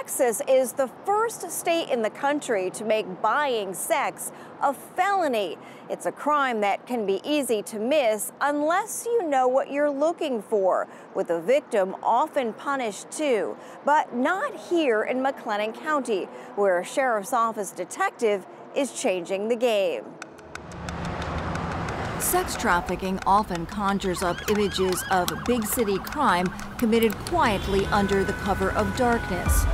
Texas is the first state in the country to make buying sex a felony. It's a crime that can be easy to miss unless you know what you're looking for, with the victim often punished too. But not here in McLennan County, where a sheriff's office detective is changing the game. Sex trafficking often conjures up images of big city crime committed quietly under the cover of darkness.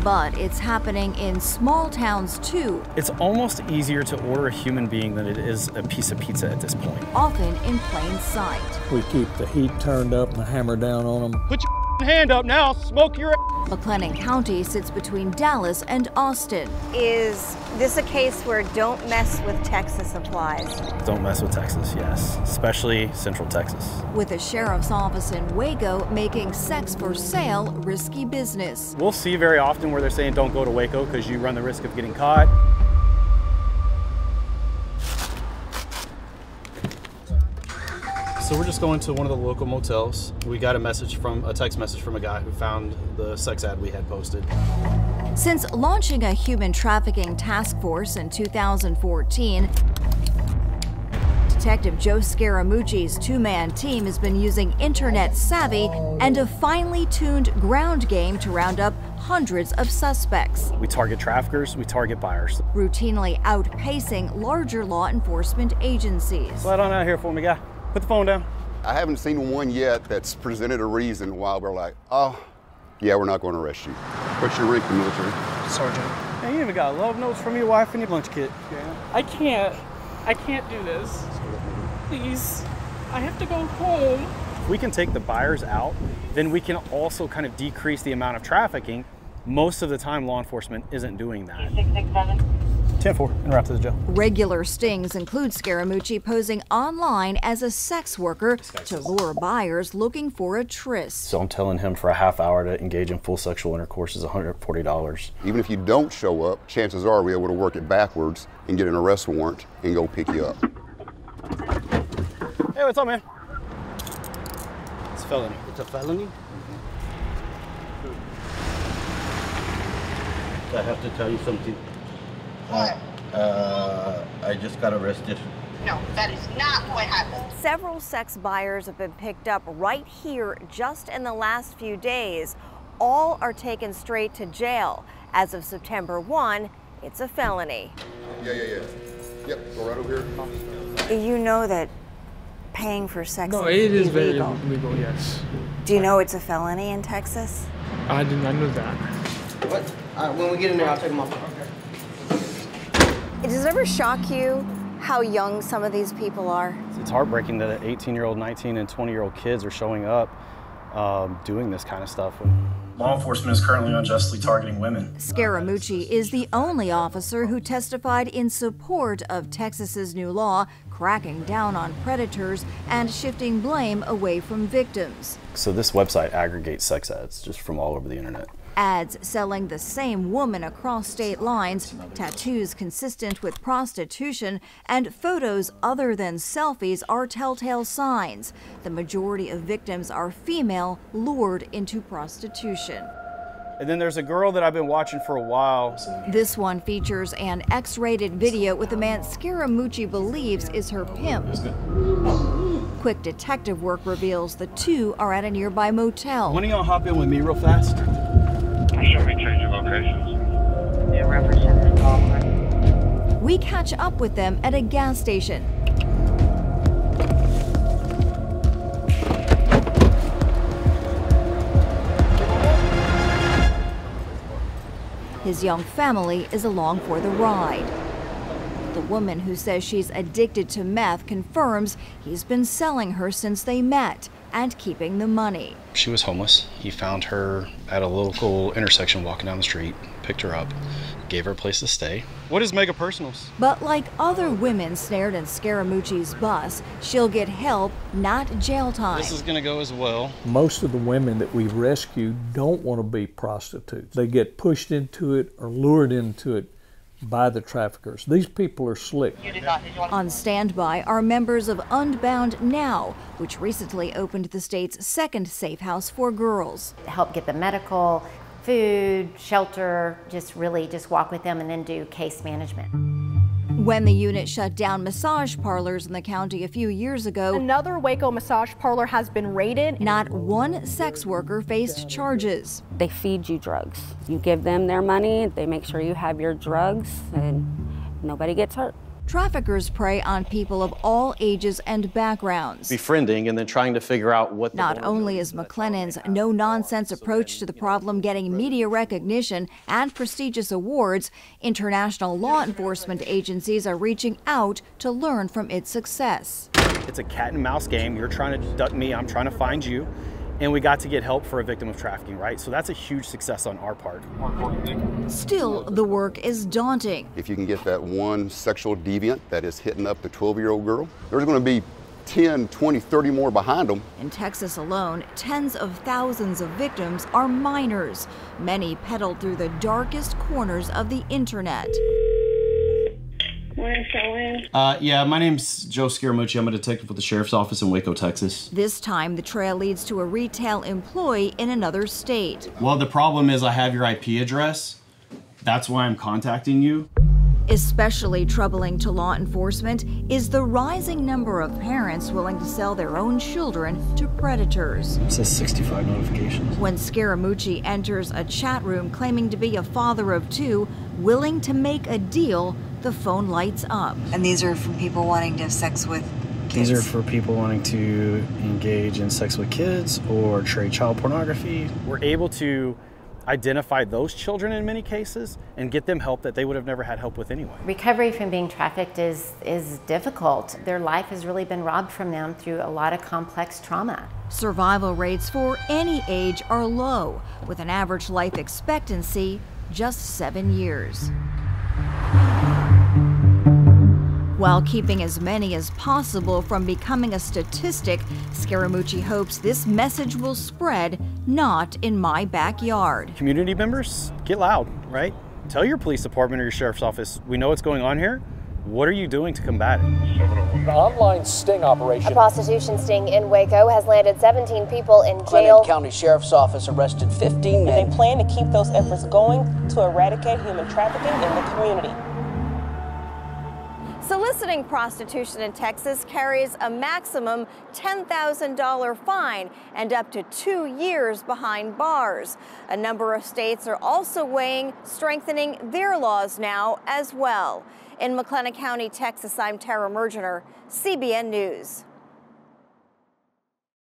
But it's happening in small towns too. It's almost easier to order a human being than it is a piece of pizza at this point. Often in plain sight. We keep the heat turned up and the hammer down on them. Put your hand up now, I'll smoke your McLennan County sits between Dallas and Austin. Is this a case where don't mess with Texas applies? Don't mess with Texas, yes, especially Central Texas. With a sheriff's office in Waco making sex for sale risky business. We'll see very often where they're saying don't go to Waco because you run the risk of getting caught. So we're just going to one of the local motels. We got a text message from a guy who found the sex ad we had posted. Since launching a human trafficking task force in 2014, Detective Joe Scaramucci's two-man team has been using internet savvy and a finely tuned ground game to round up hundreds of suspects. We target traffickers, we target buyers. Routinely outpacing larger law enforcement agencies. Slide on out here for me, guy. Put the phone down. I haven't seen one yet that's presented a reason why we're like, oh, yeah, we're not going to arrest you. What's your rank in the military? Sergeant. Hey, you even got love notes from your wife and your lunch kit. Yeah. I can't do this. Please, I have to go home. If we can take the buyers out, then we can also kind of decrease the amount of trafficking. Most of the time, law enforcement isn't doing that. 667. 10-4, and wrap to the jail. Regular stings include Scaramucci posing online as a sex worker to lure buyers looking for a tryst. So I'm telling him for a half hour to engage in full sexual intercourse is $140. Even if you don't show up, chances are we're able to work it backwards and get an arrest warrant and go pick you up. Hey, what's up, man? It's a felony. It's a felony? I have to tell you something. What? I just got arrested. No, that is not what happened. Several sex buyers have been picked up right here just in the last few days. All are taken straight to jail. As of September 1, it's a felony. Yeah. Yep, go right over here. You know that paying for sex No, is it is illegal. very legal, yes. Do you know it's a felony in Texas? I did not know that. What? When we get in there, I'll take them off. Does it ever shock you how young some of these people are? It's heartbreaking that 18-year-old, 19 and 20-year-old kids are showing up doing this kind of stuff. Law enforcement is currently unjustly targeting women. Scaramucci is the only officer who testified in support of Texas's new law cracking down on predators and shifting blame away from victims. So this website aggregates sex ads just from all over the internet. Ads selling the same woman across state lines, tattoos consistent with prostitution, and photos other than selfies are telltale signs. The majority of victims are female, lured into prostitution. And then there's a girl that I've been watching for a while. This one features an X-rated video with a man Scaramucci believes is her pimp. Quick detective work reveals the two are at a nearby motel. When are y'all hop in with me real fast? Should we change your locations? Yeah, representative. We catch up with them at a gas station. His young family is along for the ride. The woman who says she's addicted to meth confirms he's been selling her since they met and keeping the money. She was homeless. He found her at a local intersection walking down the street, picked her up, gave her a place to stay. What is Mega Personals? But like other women snared in Scaramucci's bus, she'll get help, not jail time. This is gonna go as well. Most of the women that we rescue don't want to be prostitutes. They get pushed into it or lured into it by the traffickers. These people are slick. On standby are members of Unbound Now, which recently opened the state's second safe house for girls. Help get the medical, food, shelter, just walk with them and then do case management. When the unit shut down massage parlors in the county a few years ago, another Waco massage parlor has been raided. Not one sex worker faced charges. They feed you drugs. You give them their money, they make sure you have your drugs, and nobody gets hurt. Traffickers prey on people of all ages and backgrounds. Befriending and then trying to figure out what. Not only is McLennan's no-nonsense approach to the problem getting media recognition and prestigious awards, international law enforcement agencies are reaching out to learn from its success. It's a cat and mouse game. You're trying to duck me, I'm trying to find you. And we got to get help for a victim of trafficking, right? So that's a huge success on our part. Still, the work is daunting. If you can get that one sexual deviant that is hitting up the 12-year-old girl, there's going to be 10, 20, 30 more behind them. In Texas alone, tens of thousands of victims are minors, many peddled through the darkest corners of the internet. Yeah, my name's Joe Scaramucci. I'm a detective with the Sheriff's Office in Waco, Texas. This time, the trail leads to a retail employee in another state. Well, the problem is I have your IP address. That's why I'm contacting you. Especially troubling to law enforcement is the rising number of parents willing to sell their own children to predators. It says 65 notifications. When Scaramucci enters a chat room claiming to be a father of two, willing to make a deal, the phone lights up. And these are from people wanting to have sex with kids? These are for people wanting to engage in sex with kids or trade child pornography. We're able to identify those children in many cases and get them help that they would have never had help with anyway. Recovery from being trafficked is difficult. Their life has really been robbed from them through a lot of complex trauma. Survival rates for any age are low, with an average life expectancy just 7 years. While keeping as many as possible from becoming a statistic, Scaramucci hopes this message will spread, not in my backyard. Community members, get loud, right? Tell your police department or your sheriff's office, we know what's going on here. What are you doing to combat it? An online sting operation. A prostitution sting in Waco has landed 17 people in jail. Glenn County Sheriff's Office arrested 15 men. And they plan to keep those efforts going to eradicate human trafficking in the community. Soliciting prostitution in Texas carries a maximum $10,000 fine and up to 2 years behind bars. A number of states are also weighing strengthening their laws now as well. In McLennan County, Texas, I'm Tara Mergener, CBN News.